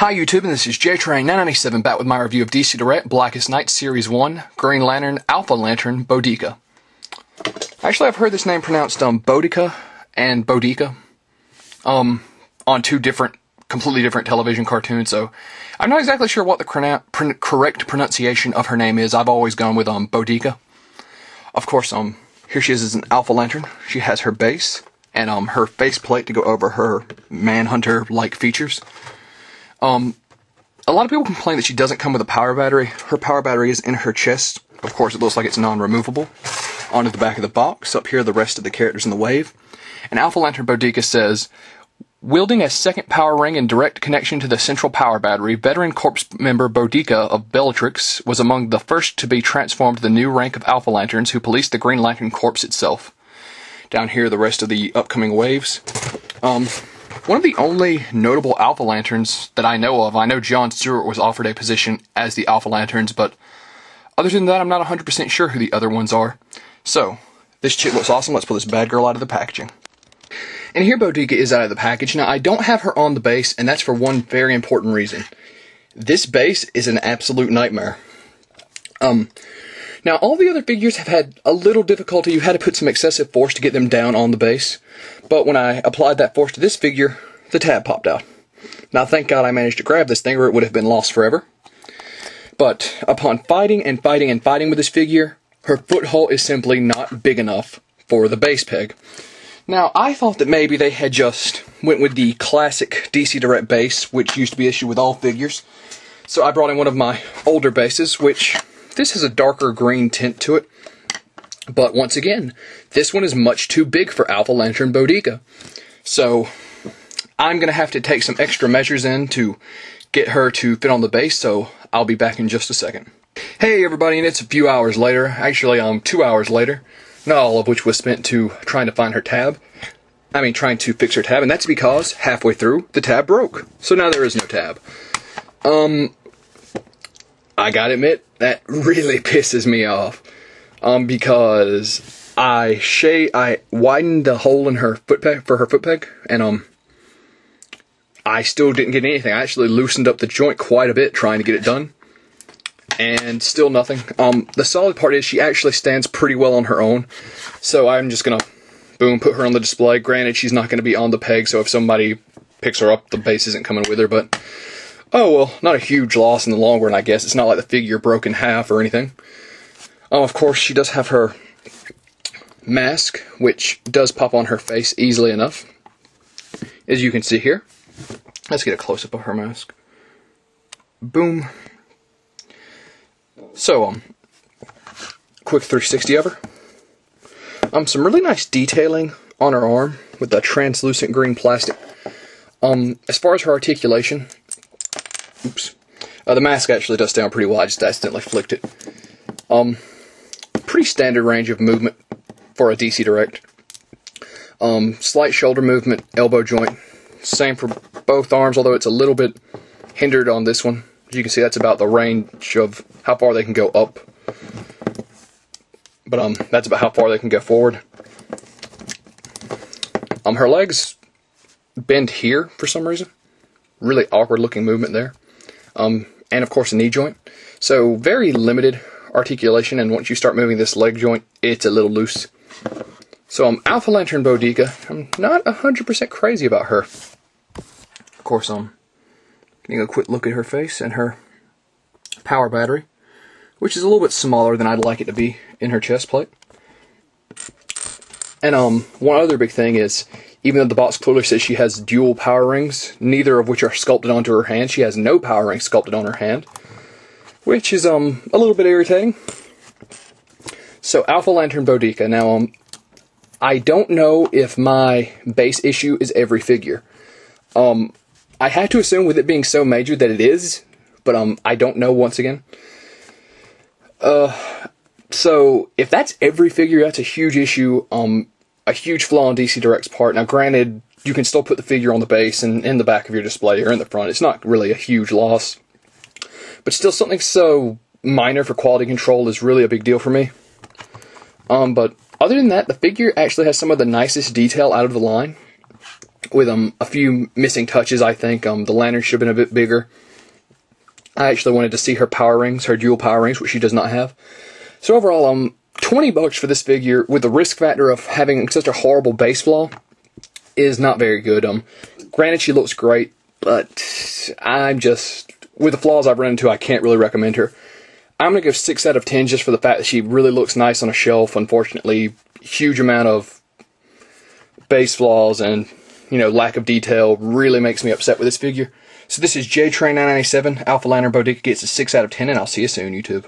Hi YouTube, and this is JTrain997 back with my review of DC Direct Blackest Night Series 1 Green Lantern Alpha Lantern Bodika. Actually, I've heard this name pronounced bodika and bodika on two completely different television cartoons, so I'm not exactly sure what the correct pronunciation of her name is. I've always gone with bodika. Of course, here she is as an Alpha Lantern. She has her base and her faceplate to go over her Manhunter-like features. A lot of people complain that she doesn't come with a power battery. Her power battery is in her chest. Of course, it looks like it's non-removable. Onto the back of the box. Up here, the rest of the characters in the wave. And Alpha Lantern Bodika says, wielding a second power ring in direct connection to the central power battery, veteran Corps member Bodika of Bellatrix was among the first to be transformed to the new rank of Alpha Lanterns who policed the Green Lantern Corps itself. Down here, the rest of the upcoming waves. One of the only notable Alpha Lanterns that I know of, I know John Stewart was offered a position as the Alpha Lanterns, but other than that, I'm not 100% sure who the other ones are. So, this chick looks awesome. Let's pull this bad girl out of the packaging. And here Bodika is out of the package. Now, I don't have her on the base, and that's for one very important reason. This base is an absolute nightmare. Now, all the other figures have had a little difficulty. You had to put some excessive force to get them down on the base. But when I applied that force to this figure, the tab popped out. Now, thank God I managed to grab this thing, or it would have been lost forever. But upon fighting and fighting and fighting with this figure, her foothold is simply not big enough for the base peg. Now, I thought that maybe they had just went with the classic DC Direct base, which used to be issued with all figures. So I brought in one of my older bases, which this has a darker green tint to it. But once again, this one is much too big for Alpha Lantern Bodika. So I'm going to have to take some extra measures in to get her to fit on the base, so I'll be back in just a second. Hey everybody, and it's a few hours later. Actually, 2 hours later. Not all of which was spent trying to find her tab. Trying to fix her tab, and that's because halfway through, the tab broke. So now there is no tab. I gotta admit, that really pisses me off. Because I widened the hole in her foot peg, for her foot peg, and I still didn't get anything. I actually loosened up the joint quite a bit trying to get it done, and still nothing. The solid part is she actually stands pretty well on her own, so I'm just gonna, boom, put her on the display. Granted, she's not gonna be on the peg, so if somebody picks her up, the base isn't coming with her, but oh well, not a huge loss in the long run, I guess. It's not like the figure broke in half or anything. Of course, she does have her mask, which does pop on her face easily enough, as you can see here. Let's get a close-up of her mask. Boom. So, quick 360 of her. Some really nice detailing on her arm with the translucent green plastic. As far as her articulation, oops, the mask actually does stay on pretty well. I just accidentally flicked it. Pretty standard range of movement for a DC Direct. Slight shoulder movement, elbow joint. Same for both arms, although it's a little bit hindered on this one. As you can see, that's about the range of how far they can go up. But that's about how far they can go forward. Her legs bend here for some reason. Really awkward looking movement there. And of course a knee joint. So very limited articulation, and once you start moving this leg joint, it's a little loose. So Alpha Lantern Bodika, I'm not 100% crazy about her. Of course, getting a quick look at her face and her power battery, which is a little bit smaller than I'd like it to be in her chest plate. And one other big thing is, even though the box clearly says she has dual power rings, neither of which are sculpted onto her hand, she has no power ring sculpted on her hand, which is a little bit irritating. So Alpha Lantern Bodika. Now, I don't know if my base issue is every figure. I had to assume with it being so major that it is, but I don't know once again. So if that's every figure, that's a huge issue, a huge flaw on DC Direct's part. Now granted, you can still put the figure on the base and in the back of your display or in the front. It's not really a huge loss. But still, something so minor for quality control is really a big deal for me. But other than that, the figure actually has some of the nicest detail out of the line. with a few missing touches, I think. The lantern should have been a bit bigger. I actually wanted to see her power rings, her dual power rings, which she does not have. So overall, $20 for this figure with the risk factor of having such a horrible base flaw is not very good. Granted, she looks great, but with the flaws I've run into, I can't really recommend her. I'm going to go 6 out of 10 just for the fact that she really looks nice on a shelf. Unfortunately, huge amount of base flaws and, lack of detail really makes me upset with this figure. So this is JTrain997. Alpha Lantern Bodika gets a 6 out of 10, and I'll see you soon, YouTube.